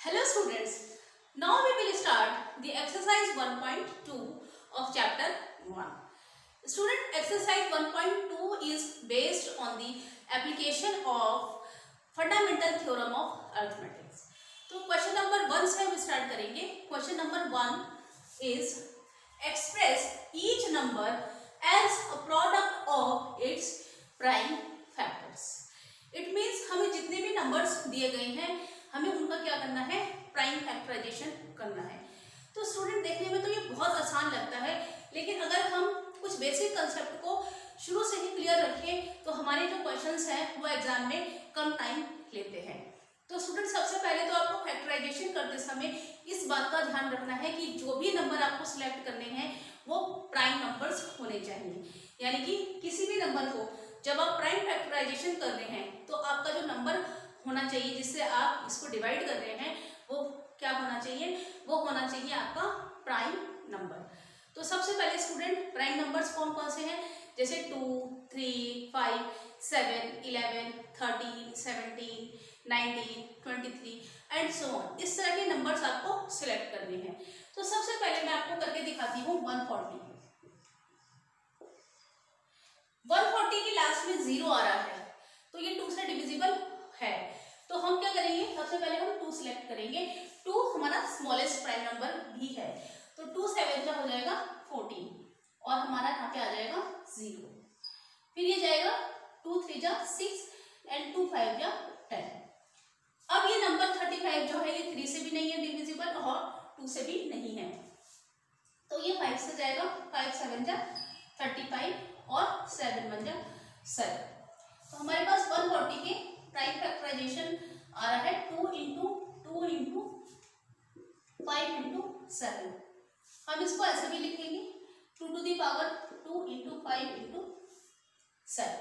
Hello students, now we will start the exercise 1.2 of chapter 1. Student, exercise 1.2 is based on the application of fundamental theorem of arithmetic. तो question number 1 से हम start करेंगे. Question number 1 is express each number as a product of its prime factors. It means हमें जितने भी numbers दिए गए हैं हमें उनका क्या करना है, प्राइम फैक्टराइजेशन करना है. तो स्टूडेंट देखने में तो ये बहुत आसान लगता है, लेकिन अगर हम कुछ बेसिक कंसेप्ट को शुरू से ही क्लियर रखें तो हमारे जो क्वेश्चंस हैं वो एग्जाम में कम टाइम लेते हैं. तो स्टूडेंट सबसे पहले तो आपको फैक्टराइजेशन करते समय इस बात का ध्यान रखना है कि जो भी नंबर आपको सिलेक्ट करने हैं वो प्राइम नंबर्स होने चाहिए. यानी कि किसी भी नंबर को जब आप प्राइम फैक्टराइजेशन कर रहे हैं तो आपका जो नंबर होना चाहिए जिससे आप इसको डिवाइड कर रहे हैं वो क्या होना चाहिए, वो होना चाहिए आपका प्राइम नंबर. तो सबसे पहले स्टूडेंट प्राइम नंबर्स कौन कौन से हैं, जैसे 2, 3, 5, 7, 11, 13, 17, 19, 23 एंड सो ऑन. इस तरह के नंबर्स आपको सिलेक्ट करने हैं. तो सबसे पहले मैं आपको करके दिखाती हूँ 140. 140 की लास्ट में 0 आ रहा है तो ये 2 से डिविजिबल है. तो हम क्या करेंगे, सबसे पहले हम 2 सिलेक्ट करेंगे. 2 हमारा स्मॉलेस्ट प्राइम नंबर भी है तो 2 7 का हो जाएगा 14 और हमारा यहाँ पे आ जाएगा 0. फिर ये जाएगा 2 3 जा 6 एंड 2 5 जा 10. अब ये नंबर 35 जो है ये 3 से भी नहीं है डिविजिबल और 2 से भी नहीं है तो ये 5 से जाएगा. 5 7 जा 35 और 7 1 जा 7. तो हमारे पास 140 के प्राइम फैक्टराइजेशन आ रहा है 2 इंटू 2 इंटू 5 इंटू 7. हम इसको ऐसे भी लिखेंगे 2 to the power 2 into 5 into 7.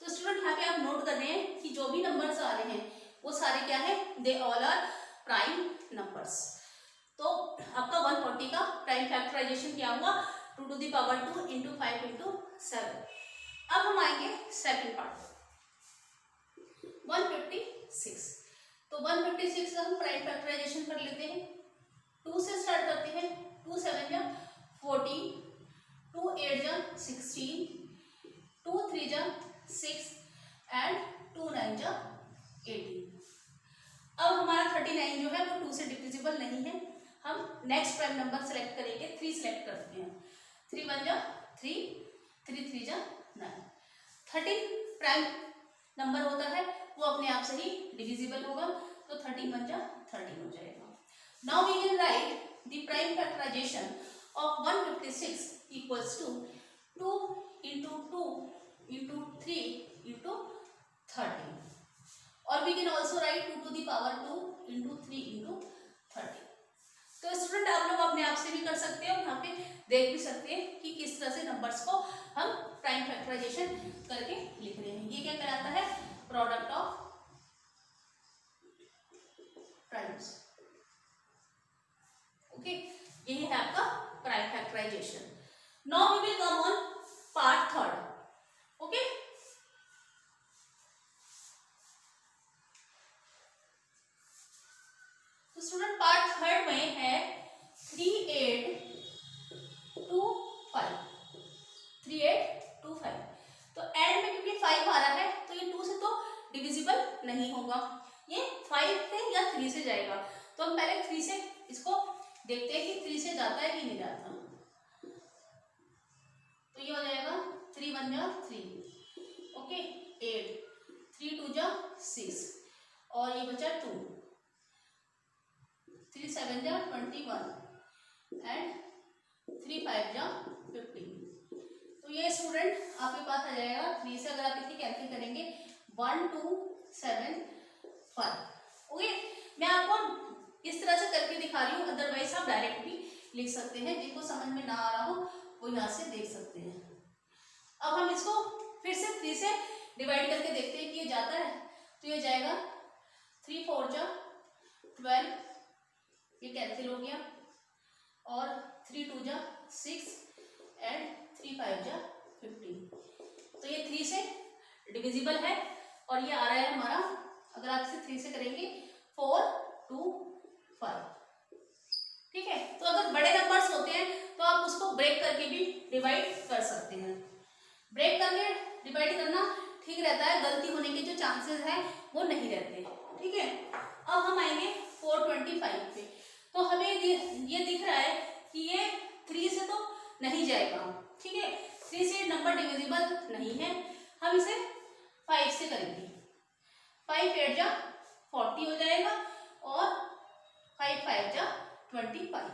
तो स्टूडेंट यहाँ पे आप नोट कर रहे हैं कि जो भी नंबर्स आ रहे हैं वो सारे क्या है, they all are prime numbers. तो आपका 140 का प्राइम फैक्टराइजेशन क्या हुआ, 2 to the power 2 into 5 into 7. अब हम आएंगे सेकंड पार्ट 156. तो 156 का हम प्राइम फैक्टराइजेशन कर लेते हैं. 2 से स्टार्ट करते हैं. 2 7 जा 14, 2 8 जा 16, 2 3 जा 6 एंड 2 9 जा 18. अब हमारा 39 जो है वो 2 से डिविजिबल नहीं है. हम नेक्स्ट प्राइम नंबर सेलेक्ट करेंगे. 3 सेलेक्ट करते हैं. 3 1 जा 3, 3 3 जा 9. 13 प्राइम नंबर होता है वो अपने आप से ही डिविजिबल होगा तो 13 1 जा 13 हो जाएगा. Now we can write the prime factorization of 156 equals to 2 into 2 into 3 into 13 और we can also write 2 to the power 2 into 3 into 13. तो स्टूडेंट आप लोग अपने आप से भी कर सकते हैं और यहाँ पे देख भी सकते हैं कि किस तरह से नंबर्स को हम प्राइम फैक्टराइजेशन करके लिख रहे हैं. ये क्या कहलाता है, प्रोडक्ट ऑफ प्राइम्स. ओके, यही है आपका prime factorization. Now we will come on part third. Okay, तो स्टूडेंट पार्ट थर्ड में है 3 8 2 5. 3 8 2 5. तो एंड में क्योंकि 5 आ रहा है तो ये 2 से तो डिविजिबल नहीं होगा, ये 5 से या 3 से जाएगा. तो हम पहले 3 से इसको देखते हैं कि 3 से जाता है कि नहीं जाता. तो ये हो जाएगा 3 1 जा 3, ओके 8, 3 2 जा 6 और ये बचा 2, 3 7 जा 21 एंड 3 5 जा 15. तो ये स्टूडेंट आपके पास आ जाएगा 3 से. अगर आप इसकी कैंसिल करेंगे 1 2 7 5. ओके, मैं आपको इस तरह से करके दिखा रही हूँ, अदरवाइज आप डायरेक्ट भी लिख सकते हैं. जिनको समझ में ना आ रहा हो वो यहाँ से देख सकते हैं. अब हम इसको फिर से 3 से डिवाइड करके देखते हैं कि ये जाता है. तो ये जाएगा 3 4 जा 12, ये कैंसिल हो गया और 3 2 जा 6 एंड 3 5 जा 15. तो ये 3 से डिविजिबल है और ये आ रहा है हमारा, अगर आप इसे 3 से करेंगे 4 2 5। ठीक है, तो अगर बड़े नंबर्स होते हैं तो आप उसको ब्रेक करके भी डिवाइड कर सकते हैं। ब्रेक करके डिवाइड करना ठीक रहता है, गलती होने के जो चांसेस हैं वो नहीं रहते। ठीक है, अब हम आएंगे 425 पे। तो हमें ये दिख रहा है कि ये 3 से तो नहीं जाएगा। ठीक है, 3 से नंबर डिविजिबल नहीं है, हम इसे 5 से करेंगे। 5 8 जा 40 हो जाएगा और 5 5 जा 25।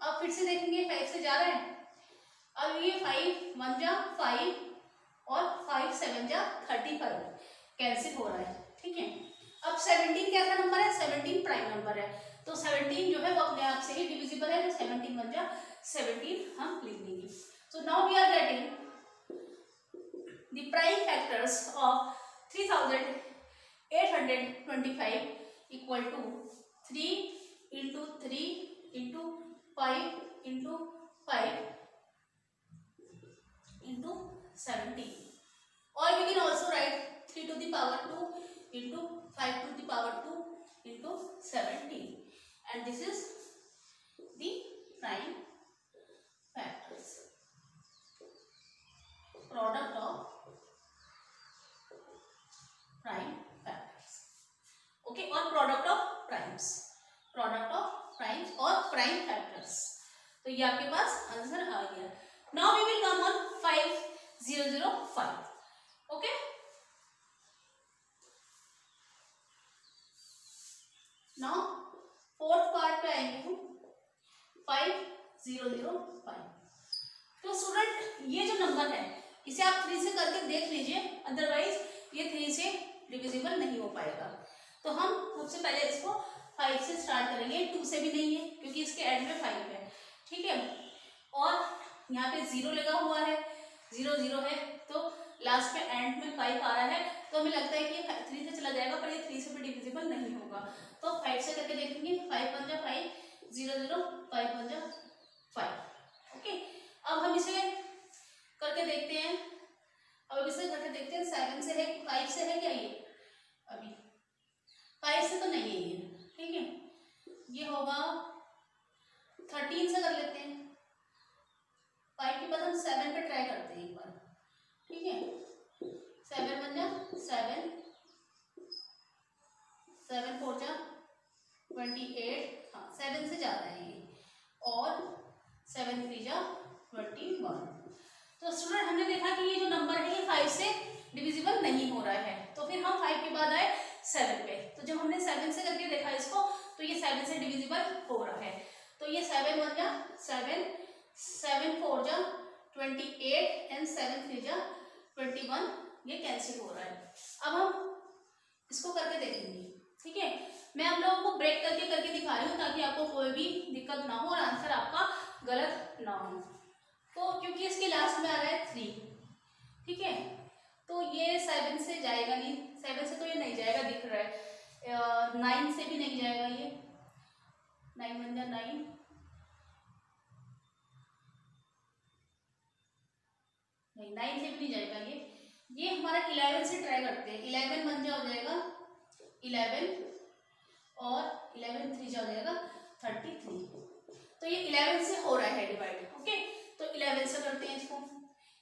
अब फिर से देखेंगे 5 से जा रहा है, अब ये 5 1 जा 5 और 5 7 जा 35 कैंसिल हो रहा है। ठीक है, अब 17 कैसा नंबर है, 17 प्राइम नंबर है, तो 17 जो है वो अपने आप से ही डिविजिबल है, तो 17 1 जा 17 हम लिख देंगे। So now we are getting the prime factors of 3825 equal to 3 into 3 into 5 into 5 into 17, or we can also write 3 to the power 2 into 5 to the power 2 into 17, and this is the prime factors, product of prime factors. Okay, or product of primes, product of primes और prime factors. तो ये आपके पास answer आ गया। Now we will come on 5005। Okay, now fourth part पे आएंगे हम 5005। तो स्टूडेंट ये जो नंबर है इसे आप 3 से करके देख लीजिए, अदरवाइज ये 3 से डिविजिबल नहीं हो पाएगा। तो हम सबसे पहले इसको 5 से स्टार्ट करेंगे, 2 से भी नहीं है क्योंकि इसके एंड में 5 है। ठीक है, और यहाँ पे 0 लगा हुआ है, 0 0 है, तो लास्ट में एंड में 5 आ रहा है, तो हमें लगता है कि 3 से चला जाएगा, पर ये 3 से भी डिविजिबल नहीं होगा। तो 5 से करके देखेंगे, 5 1 जा 5 0 0 5 1 जा 5। ओके, अब हम इसे करके देखते हैं, अब इसे करके देखते हैं 7 से है 5 से है क्या, ये अभी 5 से तो नहीं है ये। ठीक है, ये होगा 13 से कर लेते हैं, 5 के बाद हम 7 पे ट्राई करते हैं एक बार। ठीक है, 7 1 जा 7 7 4 जा 28, हाँ 7 से जा रहा है ये, और 7 3 जा 21। तो स्टूडेंट हमने देखा कि ये जो नंबर है ये 5 से डिविजिबल नहीं हो रहा है, तो फिर हम 5 के बाद आए 7 पे। तो जब हमने 7 से करके देखा इसको, तो ये 7 से डिविजिबल हो रहा है। तो ये 7 1 जा 7 7 4 जा 28 एंड 7 3 जा 21, ये कैंसिल हो रहा है। अब हम इसको करके देखेंगे। ठीक है, मैं आप लोगों को ब्रेक करके दिखा रही हूँ ताकि आपको कोई भी दिक्कत ना हो और आंसर आपका गलत ना हो। तो क्योंकि इसके लास्ट में आ रहा है 3, ठीक है, तो ये 7 से जाएगा नहीं, 7 से तो ये नहीं जाएगा दिख रहा है, 9 से भी नहीं जाएगा ये, 9 1 जा 9 नहीं, 9 से भी नहीं जाएगा ये हमारा 11 से ट्राई करते हैं। 11 1 जा हो जाएगा 11 और 11 3 जा हो जाएगा 33। तो ये 11 से हो रहा है डिवाइड। ओके, तो 11 से करते हैं इसको,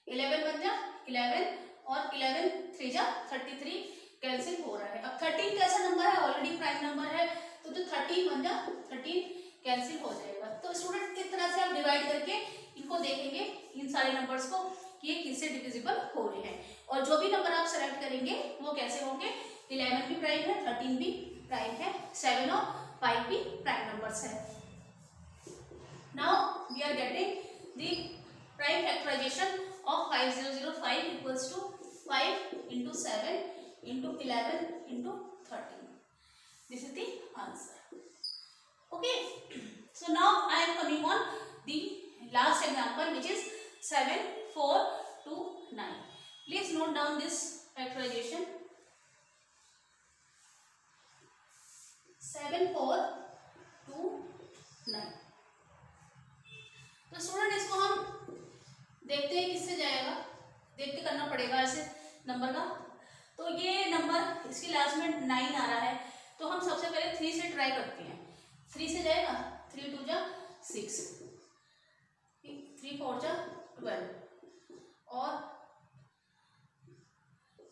11 1 जा 11 और 11 3 जा 33 कैंसिल हो रहा है। अब 13 कैसा नंबर है, ऑलरेडी प्राइम नंबर है, तो 13 1 जा 13 कैंसिल हो जाएगा। तो स्टूडेंट इस तरह से आप डिवाइड करके इनको देखेंगे, इन सारे नंबर्स को, कि ये किससे डिविजिबल हो रहे हैं, और जो भी नंबर आप सेलेक्ट करेंगे वो कैसे होंगे, 11 भी प्राइम है, 13 भी प्राइम है, 7 और 5 भी प्राइम नंबर्स है। Now we are getting the prime factorization of 5005 equals to 5 into 7 into 11 into 13. This is the answer. Okay, so now I am coming on the last example, which is 7 4 2 9. Please note down this factorization. 7 4 2 9. तो student इसको हम देखते हैं किससे जाएगा, देखते करना पड़ेगा ऐसे नंबर का। तो ये नंबर इसके लास्ट में 9 आ रहा है, तो हम सबसे पहले 3 से ट्राई करते हैं। 3 से जाएगा, 3 2 जा 6, 3 4 जा 12 और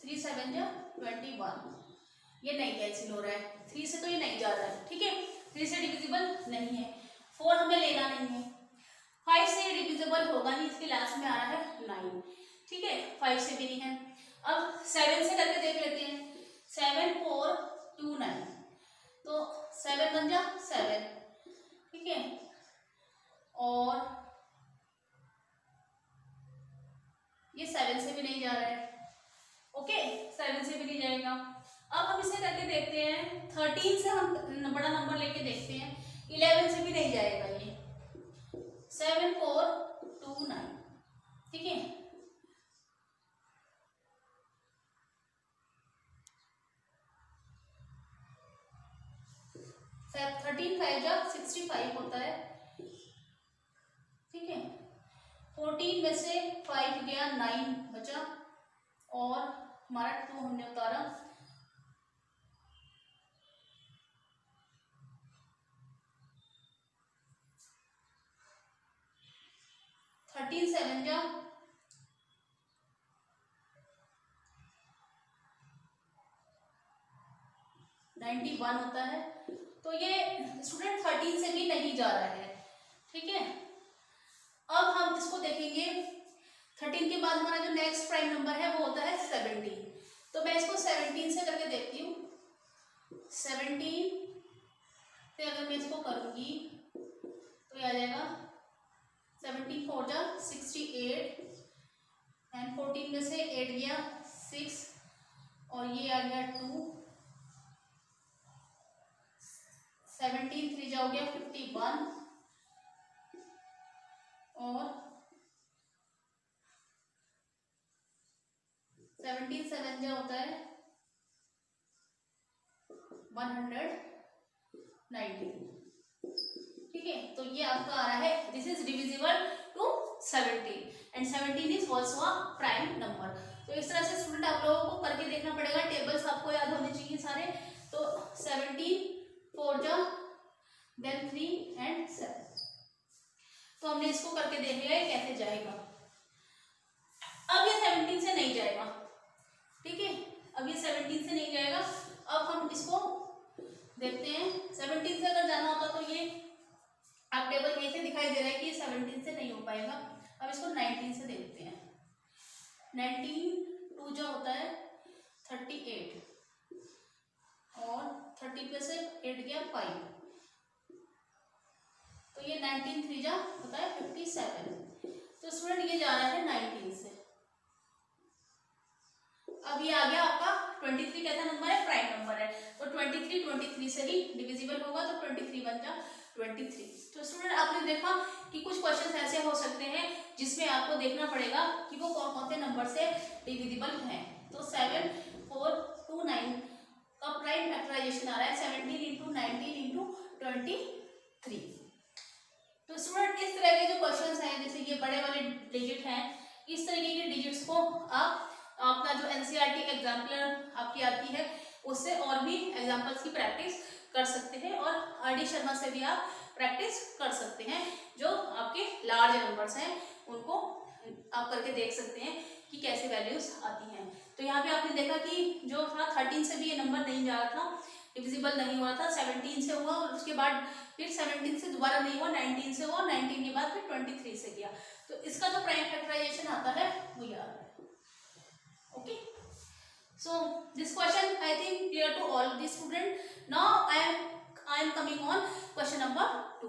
3 7 जा 21। ये नहीं कैंसिल हो रहा है, 3 से तो ये नहीं जा रहा है, ठीक है, 3 से डिविजिबल नहीं है, 4 हमें लेना नहीं है, 5 से डिविजिबल होगा नहीं, इसके लास्ट में आ रहा है 9, ठीक है, 5 से भी नहीं है। अब 7 से करके देख लेते हैं, 7 4 2 9, तो 7 बन जा 7, ठीक है, और ये 7 से भी नहीं जा रहा है, ओके, 7 से भी नहीं जाएगा। अब हम इसे करके देखते हैं, 13 से हम बड़ा नंबर लेके देखते हैं, 11 से भी नहीं जाएगा ये, 7 4 2 9, ठीक है, सब 13 5 जा 65 होता है, ठीक है, 14 में से 5 गया, 9 बचा और हमारा 2 हमने उतारा, 13 7 जा 91 होता है, तो ये स्टूडेंट 13 से भी नहीं जा रहा है, ठीक है। अब हम इसको देखेंगे, 13 के बाद हमारा जो नेक्स्ट प्राइम नंबर है वो होता है 17, तो मैं इसको 17 से करके देखती हूँ, 17 से अगर मैं इसको करूँगी तो ये आ जाएगा 17 4 जा 68 एंड 14 में से 8 गया 6 और ये आ गया 2, 17 3 जा हो गया 51 और 17 7 जा होता है 190, ठीक है, तो ये आपका आ रहा है, this is divisible to 17 and 17 is also a prime number. तो इस तरह से स्टूडेंट आप लोगों को करके देखना पड़ेगा, टेबल्स आपको याद होने चाहिए सारे, तो 17 4 जा देन 3 एंड 7, तो हमने इसको करके देख लिया है कैसे जाएगा। अब ये 17 से नहीं जाएगा, ठीक है, अब ये 17 से नहीं जाएगा। अब हम इसको देखते हैं, 17 से अगर जाना होता तो ये आप टेबल में से दिखाई दे रहा है कि ये 17 से नहीं हो पाएगा। अब इसको 19 से देखते हैं, 19 2 जो होता है 38 और 30 पे से 8 गया 5, तो ये 19 3 जा होता है 57, तो स्टूडेंट ये जा रहा है 19 से। अब ये आ गया आपका 23 कैसा नंबर है, प्राइम नंबर है, तो 23 से ही डिविजिबल होगा, तो 23 बन जा 23। तो स्टूडेंट आपने देखा कि कुछ क्वेश्चंस ऐसे हो सकते हैं जिसमें आपको देखना पड़ेगा कि वो कौन कौन से नंबर से डिविजिबल हैं। तो 7 4 2 9 का प्राइम फैक्टराइजेशन आ रहा है 17 इंटू 19 इंटू 23। तो स्टूडेंट इस तरह के जो क्वेश्चंस हैं, जैसे ये बड़े वाले डिजिट हैं, इस तरीके के डिजिट्स को आप अपना जो एनसीईआरटी एग्जाम्पलर आपकी आती है उससे और भी एग्जाम्पल्स की प्रैक्टिस कर सकते हैं, और आरडी शर्मा से भी आप प्रैक्टिस कर सकते हैं। जो आपके लार्ज नंबर्स हैं उनको आप करके देख सकते हैं कि कैसे वैल्यूज आती हैं। तो यहाँ पे आपने देखा कि जो था 13 से भी ये नंबर नहीं जा रहा था, डिविजिबल नहीं हुआ था, 17 से हुआ और उसके बाद फिर 17 से दोबारा नहीं हुआ, 19 से हुआ, 19 के बाद फिर 23 से किया। तो इसका जो प्राइम फैक्टराइजेशन आता है वो ये आ रहा है। Okay, so this question I think clear to all the student. Now I am coming on question number 2.